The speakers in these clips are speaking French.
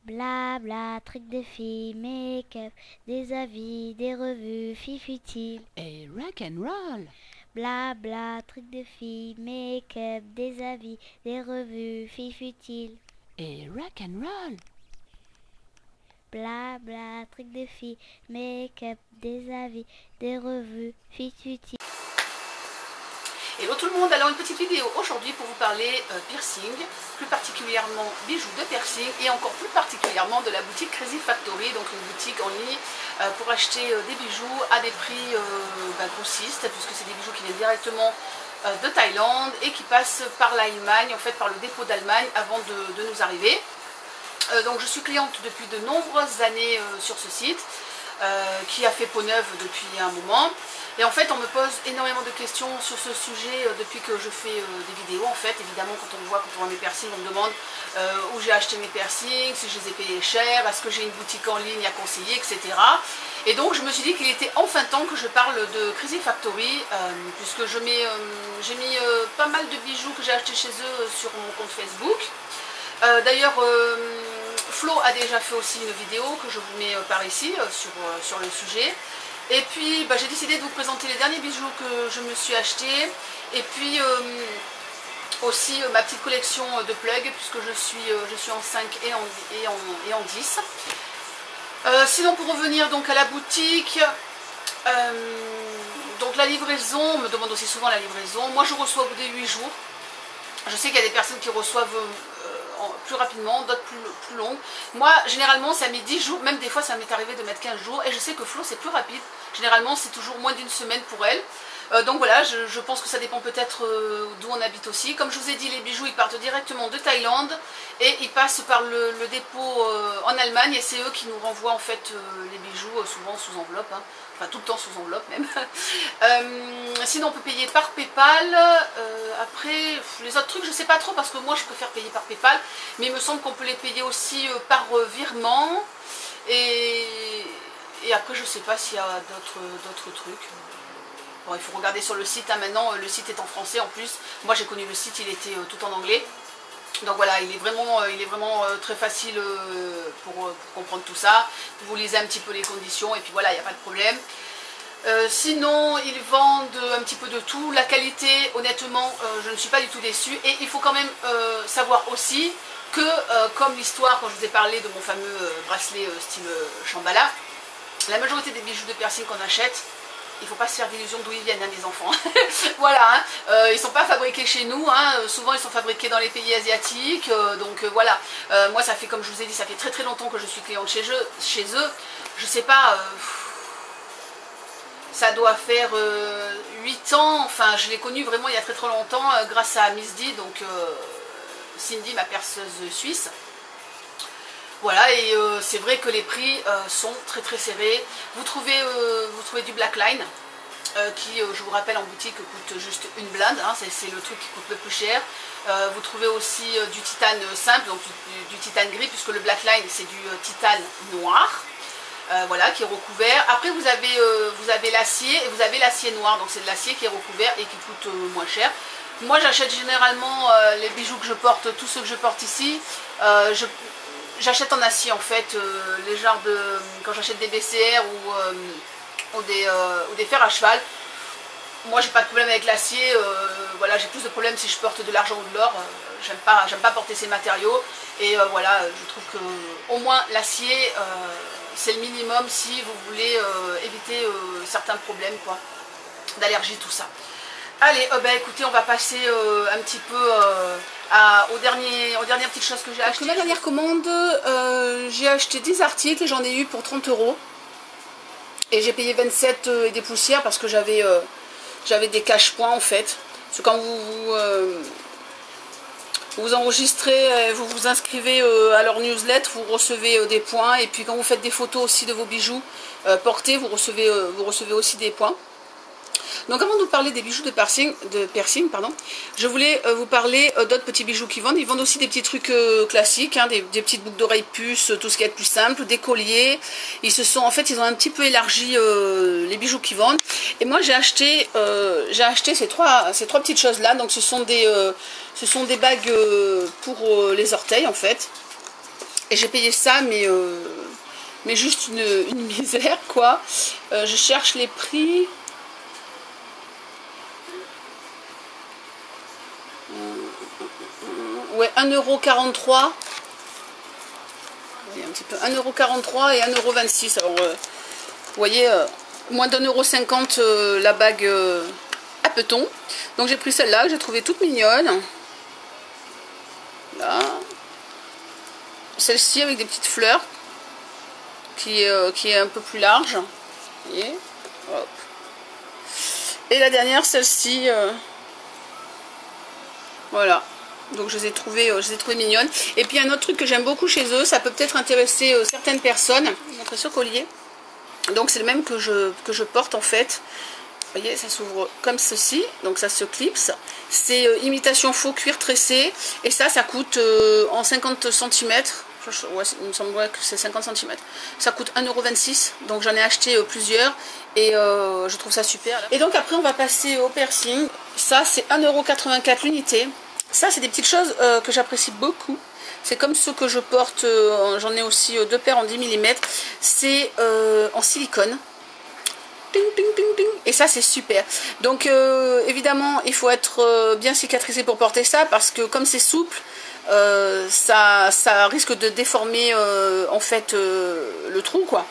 Blabla, trucs de filles, make-up, des avis, des revues, filles futiles. Et rock and roll. Blabla, trucs de filles, make-up, des avis, des revues, filles futiles. Et rock and roll. Blabla, trucs de filles, make-up, des avis, des revues, filles futiles. Hello tout le monde, alors une petite vidéo aujourd'hui pour vous parler piercing, plus particulièrement bijoux de piercing et encore plus particulièrement de la boutique Crazy Factory, donc une boutique en ligne pour acheter des bijoux à des prix grossistes, puisque c'est des bijoux qui viennent directement de Thaïlande et qui passent par l'Allemagne, en fait par le dépôt d'Allemagne avant de nous arriver. Donc je suis cliente depuis de nombreuses années sur ce site, qui a fait peau neuve depuis un moment. Et en fait on me pose énormément de questions sur ce sujet depuis que je fais des vidéos. En fait évidemment quand on voit mes piercings, on me demande où j'ai acheté mes piercings, si je les ai payés cher, est-ce que j'ai une boutique en ligne à conseiller, etc. Et donc je me suis dit qu'il était enfin temps que je parle de Crazy Factory, puisque j'ai mis pas mal de bijoux que j'ai achetés chez eux sur mon compte Facebook. D'ailleurs Flo a déjà fait aussi une vidéo que je vous mets par ici sur le sujet. Et puis j'ai décidé de vous présenter les derniers bijoux que je me suis achetés. Et puis aussi ma petite collection de plugs, puisque je suis en 5 et en 10. Sinon pour revenir donc à la boutique, donc la livraison, on me demande aussi souvent la livraison. Moi je reçois au bout des 8 jours. Je sais qu'il y a des personnes qui reçoivent plus rapidement, d'autres plus longues. Moi, généralement, ça met 10 jours, même des fois, ça m'est arrivé de mettre 15 jours. Et je sais que Flo, c'est plus rapide. Généralement, c'est toujours moins d'une semaine pour elle. Donc voilà, je pense que ça dépend peut-être d'où on habite aussi. Comme je vous ai dit, les bijoux, ils partent directement de Thaïlande. Et ils passent par le dépôt en Allemagne. Et c'est eux qui nous renvoient, en fait, les bijoux, souvent sous enveloppe. Hein. Enfin, tout le temps sous enveloppe, même. Sinon, on peut payer par Paypal. Après, les autres trucs, je sais pas trop parce que moi, je préfère payer par Paypal. Mais il me semble qu'on peut les payer aussi par virement. Et après, je sais pas s'il y a d'autres trucs. Bon, il faut regarder sur le site. Hein, maintenant, le site est en français en plus. Moi, j'ai connu le site, il était tout en anglais. Donc voilà, il est vraiment très facile pour comprendre tout ça. Vous lisez un petit peu les conditions et puis voilà, il n'y a pas de problème. Sinon, ils vendent un petit peu de tout. La qualité, honnêtement, je ne suis pas du tout déçue. Et il faut quand même savoir aussi que, comme l'histoire, quand je vous ai parlé de mon fameux bracelet style Shambhala, la majorité des bijoux de piercing qu'on achète, il ne faut pas se faire d'illusions d'où ils viennent, hein, les enfants. Voilà, hein. Ils ne sont pas fabriqués chez nous, hein. Souvent ils sont fabriqués dans les pays asiatiques. Donc voilà, moi ça fait, comme je vous ai dit, ça fait très longtemps que je suis cliente chez eux. Je sais pas, ça doit faire 8 ans, enfin je l'ai connu vraiment il y a très longtemps grâce à Miss D, donc Cindy, ma perceuse suisse. Voilà, et c'est vrai que les prix sont très serrés. Vous trouvez du Blackline qui, je vous rappelle, en boutique coûte juste une blinde, hein, c'est le truc qui coûte le plus cher. Vous trouvez aussi du titane simple, donc du titane gris, puisque le Blackline c'est du titane noir. Voilà, qui est recouvert. Après vous avez l'acier et vous avez l'acier noir, donc c'est de l'acier qui est recouvert et qui coûte moins cher. Moi j'achète généralement les bijoux que je porte, tous ceux que je porte ici, j'achète en acier en fait, les genres de, quand j'achète des BCR ou des fers à cheval. Moi j'ai pas de problème avec l'acier, voilà, j'ai plus de problème si je porte de l'argent ou de l'or. J'aime pas porter ces matériaux et voilà, je trouve que au moins l'acier c'est le minimum si vous voulez éviter certains problèmes quoi, d'allergie, tout ça. Allez, écoutez, on va passer un petit peu aux dernières petites choses que j'ai achetées. Ma dernière commande, j'ai acheté 10 articles et j'en ai eu pour 30 €. Et j'ai payé 27 et des poussières parce que j'avais des cash points en fait. Parce que quand vous enregistrez, vous vous inscrivez à leur newsletter, vous recevez des points. Et puis quand vous faites des photos aussi de vos bijoux portés, vous recevez aussi des points. Donc avant de vous parler des bijoux de piercing, je voulais vous parler d'autres petits bijoux qu'ils vendent. Ils vendent aussi des petits trucs classiques, hein, des petites boucles d'oreilles puces, tout ce qui est plus simple, des colliers. Ils ont un petit peu élargi les bijoux qu'ils vendent. Et moi j'ai acheté ces trois petites choses là. Donc ce sont des bagues pour les orteils en fait. Et j'ai payé ça, mais juste une misère, quoi. Je cherche les prix. Ouais, 1,43 €. Un petit peu 1,43 € et 1,26 €. Alors, vous voyez, moins d'1,50 € la bague à peton. Donc j'ai pris celle-là que j'ai trouvée toute mignonne. Là. Celle-ci avec des petites fleurs qui est un peu plus large. Vous voyez, hop. Et la dernière, celle-ci. Voilà. Donc je les ai trouvées mignonnes. Et puis un autre truc que j'aime beaucoup chez eux, ça peut peut-être intéresser certaines personnes. Je vais vous montrer ce collier. Donc c'est le même que je porte en fait. Vous voyez, ça s'ouvre comme ceci, donc ça se clipse. C'est imitation faux cuir tressé. Et ça coûte en 50 cm. Ouais, il me semble que c'est 50 cm. Ça coûte 1,26 €. Donc j'en ai acheté plusieurs. Et je trouve ça super. Et donc après on va passer au piercing. Ça c'est 1,84 € l'unité. Ça c'est des petites choses que j'apprécie beaucoup. C'est comme ceux que je porte, j'en ai aussi 2 paires en 10 mm. C'est en silicone. Ting, ting, ting, ting. Et ça c'est super. Donc évidemment il faut être bien cicatrisé pour porter ça. Parce que comme c'est souple, ça risque de déformer en fait le trou, quoi.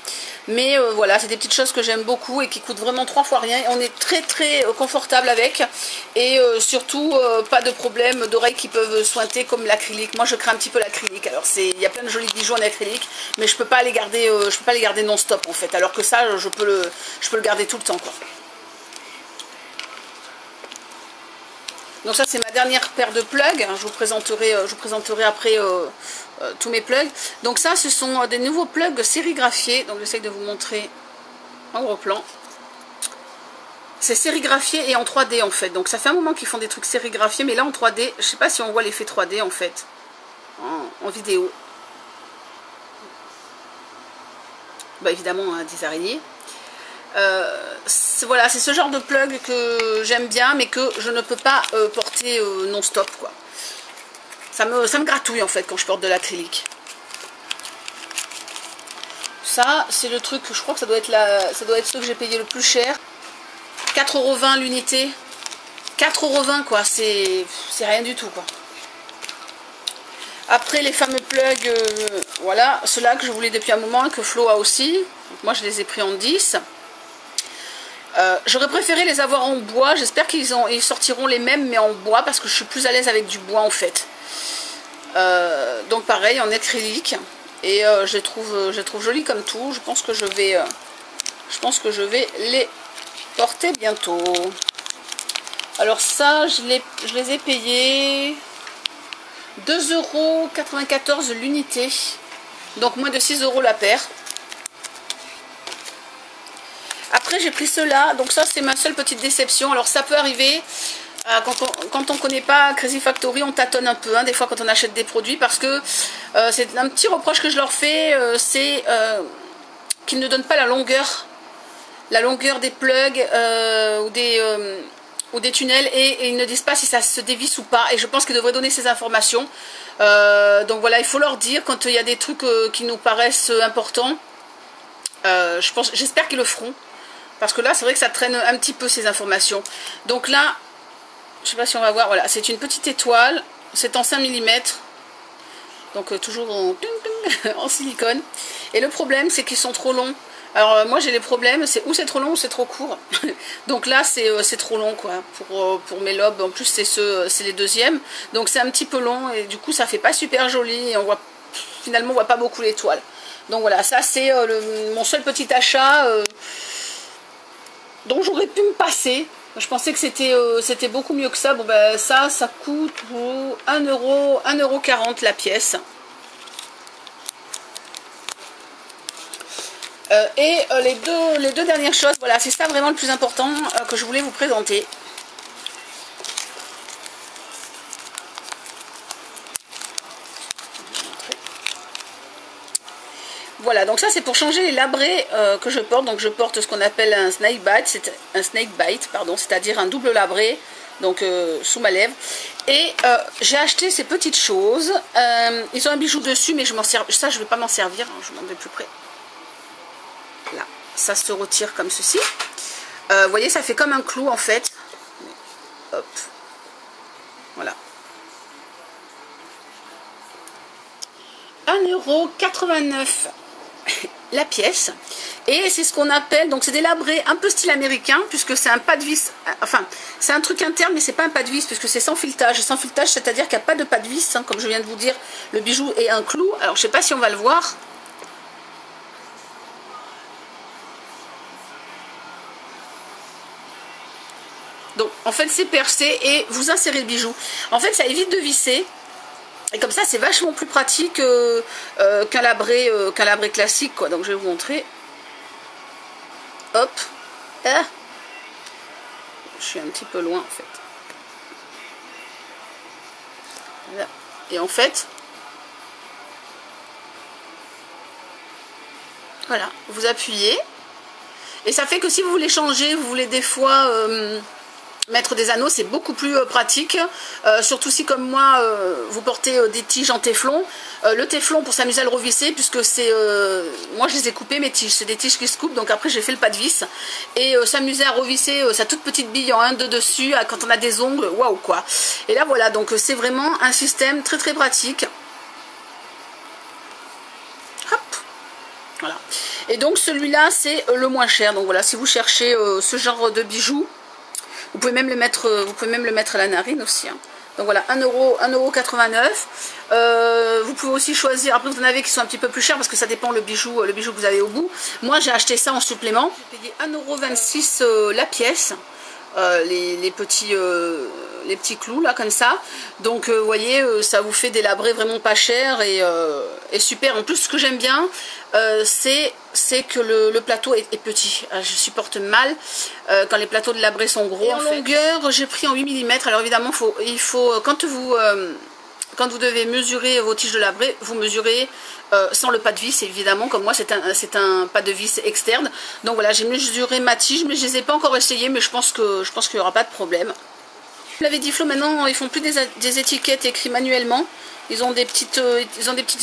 Mais voilà, c'est des petites choses que j'aime beaucoup et qui coûtent vraiment 3 fois rien. On est très très confortable avec. Et surtout pas de problème d'oreilles qui peuvent sointer comme l'acrylique. Moi je crains un petit peu l'acrylique. Alors il y a plein de jolis bijoux en acrylique, mais je peux pas les garder non stop en fait. Alors que ça je peux le garder tout le temps, quoi. Donc ça c'est ma dernière paire de plugs. Je vous présenterai après tous mes plugs. Donc ça ce sont des nouveaux plugs sérigraphiés. Donc j'essaie de vous montrer en gros plan. C'est sérigraphié et en 3D en fait. Donc ça fait un moment qu'ils font des trucs sérigraphiés, mais là en 3D. Je sais pas si on voit l'effet 3D en fait en vidéo. Bah évidemment hein, des araignées. Voilà, c'est ce genre de plug que j'aime bien, mais que je ne peux pas porter non-stop, quoi. Ça me gratouille en fait quand je porte de l'acrylique. Ça, c'est le truc que je crois que ça doit être ce que j'ai payé le plus cher. 4,20 € l'unité. 4,20 € quoi, c'est rien du tout, quoi. Après les fameux plugs, voilà, ceux-là que je voulais depuis un moment, que Flo a aussi. Donc, moi je les ai pris en 10. J'aurais préféré les avoir en bois. J'espère qu'ils sortiront les mêmes mais en bois parce que je suis plus à l'aise avec du bois en fait. Donc pareil en acrylique. Et je les trouve jolis comme tout. Je pense que je vais les porter bientôt. Alors ça je les ai payés 2,94 € l'unité. Donc moins de 6 € la paire. Après j'ai pris ceux-là, donc ça c'est ma seule petite déception. Alors ça peut arriver, quand on ne connaît pas Crazy Factory, on tâtonne un peu, hein, des fois quand on achète des produits, parce que c'est un petit reproche que je leur fais, c'est qu'ils ne donnent pas la longueur des plugs ou des tunnels, et ils ne disent pas si ça se dévisse ou pas, et je pense qu'ils devraient donner ces informations. Donc voilà, il faut leur dire quand il y a des trucs qui nous paraissent importants. J'espère qu'ils le feront. Parce que là, c'est vrai que ça traîne un petit peu ces informations. Donc là, je sais pas si on va voir. Voilà, c'est une petite étoile. C'est en 5 mm. Donc toujours en silicone. Et le problème, c'est qu'ils sont trop longs. Alors moi, j'ai les problèmes. C'est trop long ou c'est trop court. Donc là, c'est trop long, quoi. Pour mes lobes. En plus, c'est les deuxièmes. Donc c'est un petit peu long. Et du coup, ça fait pas super joli. Et finalement, on voit pas beaucoup l'étoile. Donc voilà, ça c'est mon seul petit achat dont j'aurais pu me passer. Je pensais que c'était beaucoup mieux que ça. Bon ben ça coûte 1,40 € la pièce. Et les deux dernières choses, voilà, c'est ça vraiment le plus important que je voulais vous présenter. Voilà, donc ça c'est pour changer les labrés que je porte. Donc je porte ce qu'on appelle un snake bite, c'est-à-dire un double labré donc sous ma lèvre. Et j'ai acheté ces petites choses. Ils ont un bijou dessus, mais je m'en sers. Ça, je vais pas m'en servir. Hein, je vous montre de plus près. Là, ça se retire comme ceci. Vous voyez, ça fait comme un clou en fait. Hop. Voilà. 1,89 € la pièce. Et c'est ce qu'on appelle, donc c'est des labrés un peu style américain, puisque c'est un pas de vis, enfin c'est un truc interne, mais c'est pas un pas de vis, puisque c'est sans filetage. Sans filetage, c'est-à-dire qu'il n'y a pas de pas de vis, hein, comme je viens de vous dire, le bijou est un clou. Alors je sais pas si on va le voir. Donc en fait c'est percé et vous insérez le bijou. En fait ça évite de visser. Et comme ça c'est vachement plus pratique qu'un labré classique, quoi. Donc je vais vous montrer. Hop. Ah. Je suis un petit peu loin en fait. Voilà. Et en fait, voilà, vous appuyez. Et ça fait que si vous voulez changer, vous voulez des fois mettre des anneaux, c'est beaucoup plus pratique. Surtout si comme moi, vous portez des tiges en téflon. Le téflon pour s'amuser à le revisser, puisque c'est... moi je les ai coupées mes tiges, c'est des tiges qui se coupent, donc après j'ai fait le pas de vis. Et s'amuser à revisser sa toute petite bille en 1-2 dessus, quand on a des ongles, waouh quoi. Et là voilà, donc c'est vraiment un système très très pratique. Hop. Voilà. Et donc celui-là c'est le moins cher. Donc voilà, si vous cherchez ce genre de bijoux, vous pouvez même le mettre à la narine aussi. Hein. Donc voilà, 1,89 €. Vous pouvez aussi choisir, après vous en avez qui sont un petit peu plus chers parce que ça dépend le bijou que vous avez au bout. Moi j'ai acheté ça en supplément. J'ai payé 1,26 € la pièce. Les petits clous là comme ça. Donc vous voyez, ça vous fait des labrés vraiment pas chers et super. En plus ce que j'aime bien, c'est que le plateau est petit. Je supporte mal quand les plateaux de labrés sont gros. Et en longueur, j'ai pris en 8 mm. Alors évidemment, il faut quand vous devez mesurer vos tiges de labré, vous mesurez sans le pas de vis, évidemment. Comme moi, c'est un pas de vis externe. Donc voilà, j'ai mesuré ma tige, mais je les ai pas encore essayées, mais je pense qu'il n'y aura pas de problème. La Vediflo, maintenant, ils font plus des étiquettes écrites manuellement. Ils ont des petites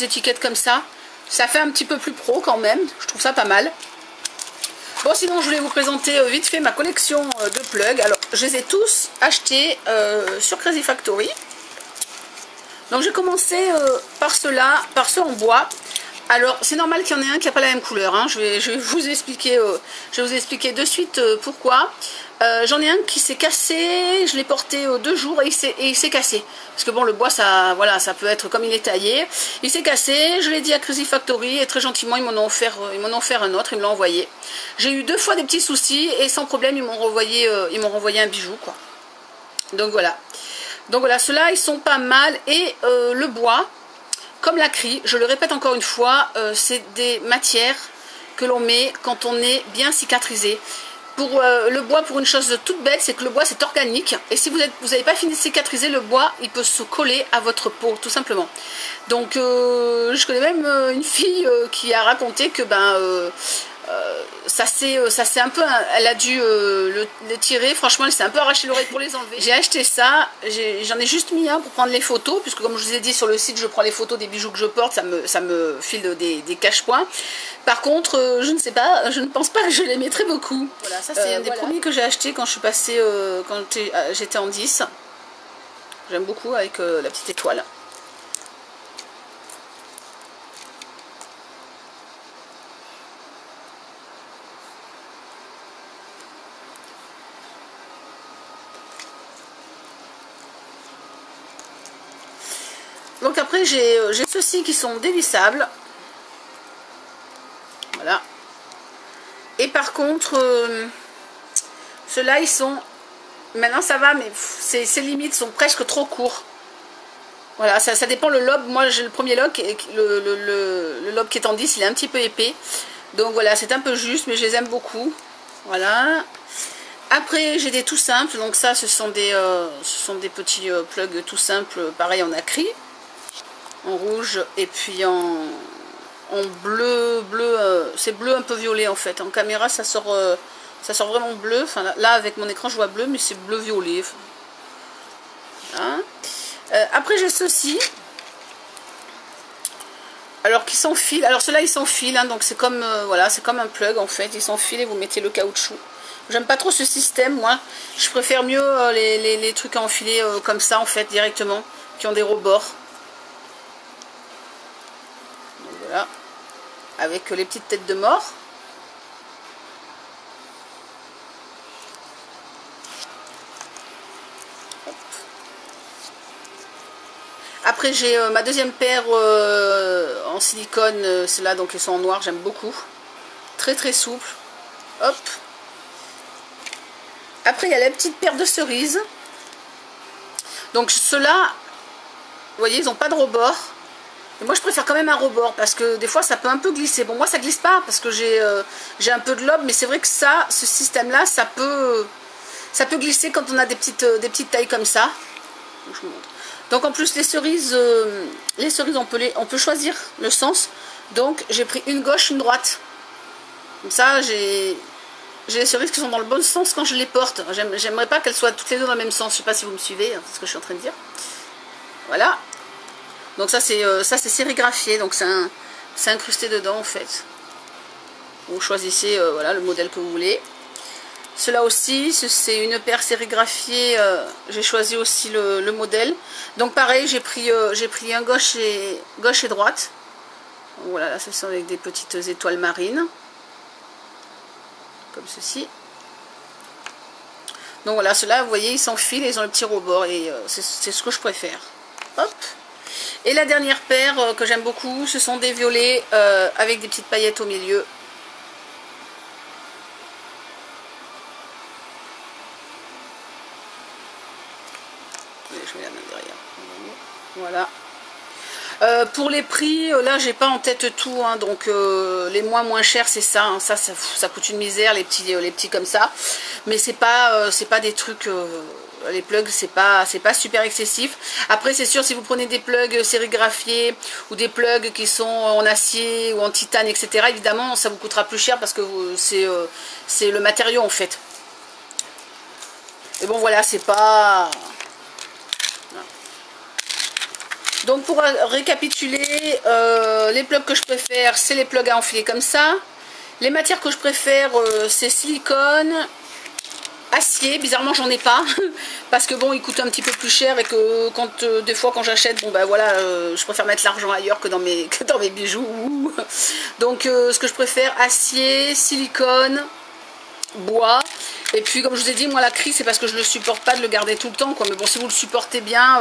étiquettes comme ça. Ça fait un petit peu plus pro quand même. Je trouve ça pas mal. Bon, sinon, je voulais vous présenter vite fait ma collection de plugs. Alors, je les ai tous achetés sur Crazy Factory. Donc, j'ai commencé par ceux en bois. Alors, c'est normal qu'il y en ait un qui n'a pas la même couleur. Hein. Je vais vous expliquer de suite pourquoi. J'en ai un qui s'est cassé, je l'ai porté 2 jours et il s'est cassé. Parce que bon, le bois, ça peut être comme il est taillé. Il s'est cassé, je l'ai dit à Crazy Factory et très gentiment, ils m'en ont offert un autre, ils me l'ont envoyé. J'ai eu 2 fois des petits soucis et sans problème, ils m'ont renvoyé un bijou, quoi. Donc voilà. Ceux-là, ils sont pas mal. Et le bois, comme l'acryl, je le répète encore une fois, c'est des matières que l'on met quand on est bien cicatrisé. Pour le bois, pour une chose toute bête, c'est que le bois c'est organique et si vous n'avez pas fini de cicatriser, le bois il peut se coller à votre peau tout simplement. Donc je connais même une fille qui a raconté que ça c'est un peu, elle a dû le tirer, franchement elle s'est un peu arraché l'oreille pour les enlever. J'ai acheté ça, j'en ai juste mis un pour prendre les photos, puisque comme je vous ai dit sur le site, je prends les photos des bijoux que je porte, ça me file des cache-points. Par contre, je ne pense pas que je les mettrai beaucoup. Voilà, ça c'est un des premiers que j'ai acheté quand je suis passée, quand j'étais en 10. J'aime beaucoup avec la petite étoile. Donc après j'ai ceux-ci qui sont dévissables. Voilà. Et par contre, ceux-là ils sont... Maintenant ça va, mais ces limites sont presque trop courts. Voilà, ça dépend le lobe. Moi j'ai le premier lobe, le lobe qui est en 10, il est un petit peu épais. Donc voilà, c'est un peu juste, mais je les aime beaucoup. Voilà. Après j'ai des tout simples, donc ça ce sont des petits plugs tout simples, pareil en acryl. En rouge et puis en bleu, c'est bleu un peu violet en fait. En caméra ça sort vraiment bleu. Enfin là avec mon écran je vois bleu, mais c'est bleu violet. Hein. Après j'ai ceci. Alors qui s'enfile. Alors ceux-là ils s'enfilent, hein, donc c'est comme voilà, c'est comme un plug en fait. Ils s'enfilent et vous mettez le caoutchouc. J'aime pas trop ce système, moi. Je préfère mieux les trucs à enfiler comme ça en fait directement, qui ont des rebords. Donc, voilà, avec les petites têtes de mort. Après j'ai ma deuxième paire en silicone, ceux-là donc ils sont en noir, j'aime beaucoup. Très très souple. Hop. Après il y a la petite paire de cerises. Donc ceux-là, vous voyez, ils n'ont pas de rebord. Et moi je préfère quand même un rebord parce que des fois ça peut un peu glisser. Bon moi ça glisse pas parce que j'ai un peu de lobe, mais c'est vrai que ça, ce système-là, ça peut glisser quand on a des petites tailles comme ça. Donc, je vous montre. Donc en plus les cerises on peut choisir le sens. Donc j'ai pris une gauche, une droite. Comme ça j'ai les cerises qui sont dans le bon sens quand je les porte. J'aimerais pas qu'elles soient toutes les deux dans le même sens. Je sais pas si vous me suivez, c'est ce que je suis en train de dire. Voilà. Donc ça c'est sérigraphié, donc c'est incrusté dedans en fait. Vous choisissez voilà, le modèle que vous voulez. Cela aussi, c'est une paire sérigraphiée, j'ai choisi aussi le modèle. Donc pareil, j'ai pris un gauche et droite. Donc voilà, là ce sont avec des petites étoiles marines. Comme ceci. Donc voilà, ceux-là, vous voyez, ils s'enfilent et ils ont le petit rebord. Et c'est ce que je préfère. Hop. Et la dernière paire que j'aime beaucoup, ce sont des violets avec des petites paillettes au milieu. Je mets la main derrière. Voilà. Pour les prix, là j'ai pas en tête tout, hein, donc les moins chers c'est ça, hein, ça coûte une misère les petits comme ça, mais c'est pas des trucs, les plugs c'est pas super excessif. Après c'est sûr, si vous prenez des plugs sérigraphiés ou des plugs qui sont en acier ou en titane, etc., évidemment ça vous coûtera plus cher parce que c'est le matériau en fait. Et bon voilà, c'est pas... Donc pour récapituler, les plugs que je préfère, c'est les plugs à enfiler comme ça. Les matières que je préfère, c'est silicone, acier. Bizarrement j'en ai pas, parce que bon, ils coûtent un petit peu plus cher et que des fois quand j'achète, bon ben voilà, je préfère mettre l'argent ailleurs que dans mes bijoux. Donc ce que je préfère, acier, silicone, bois. Et puis comme je vous ai dit, moi la crie c'est parce que je ne le supporte pas de le garder tout le temps, quoi. Mais bon, si vous le supportez bien...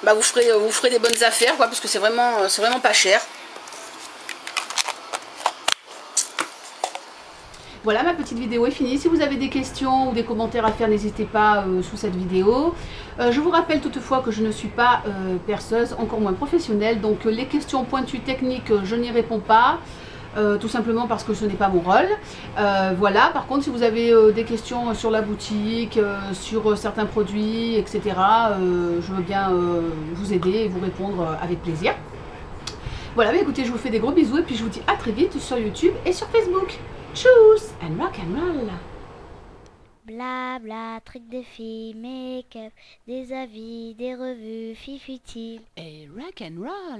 bah vous ferez des bonnes affaires, quoi, parce que c'est vraiment pas cher. Voilà, ma petite vidéo est finie. Si vous avez des questions ou des commentaires à faire, n'hésitez pas sous cette vidéo. Je vous rappelle toutefois que je ne suis pas perceuse, encore moins professionnelle, donc les questions pointues techniques, je n'y réponds pas. Tout simplement parce que ce n'est pas mon rôle. Voilà, par contre si vous avez des questions sur la boutique, sur certains produits, etc., je veux bien vous aider et vous répondre avec plaisir. Voilà, mais écoutez, je vous fais des gros bisous et puis je vous dis à très vite sur YouTube et sur Facebook. Tchuss and rock and roll. Bla bla, trucs de filles, make-up, des avis, des revues, filles futiles. Et rock and roll.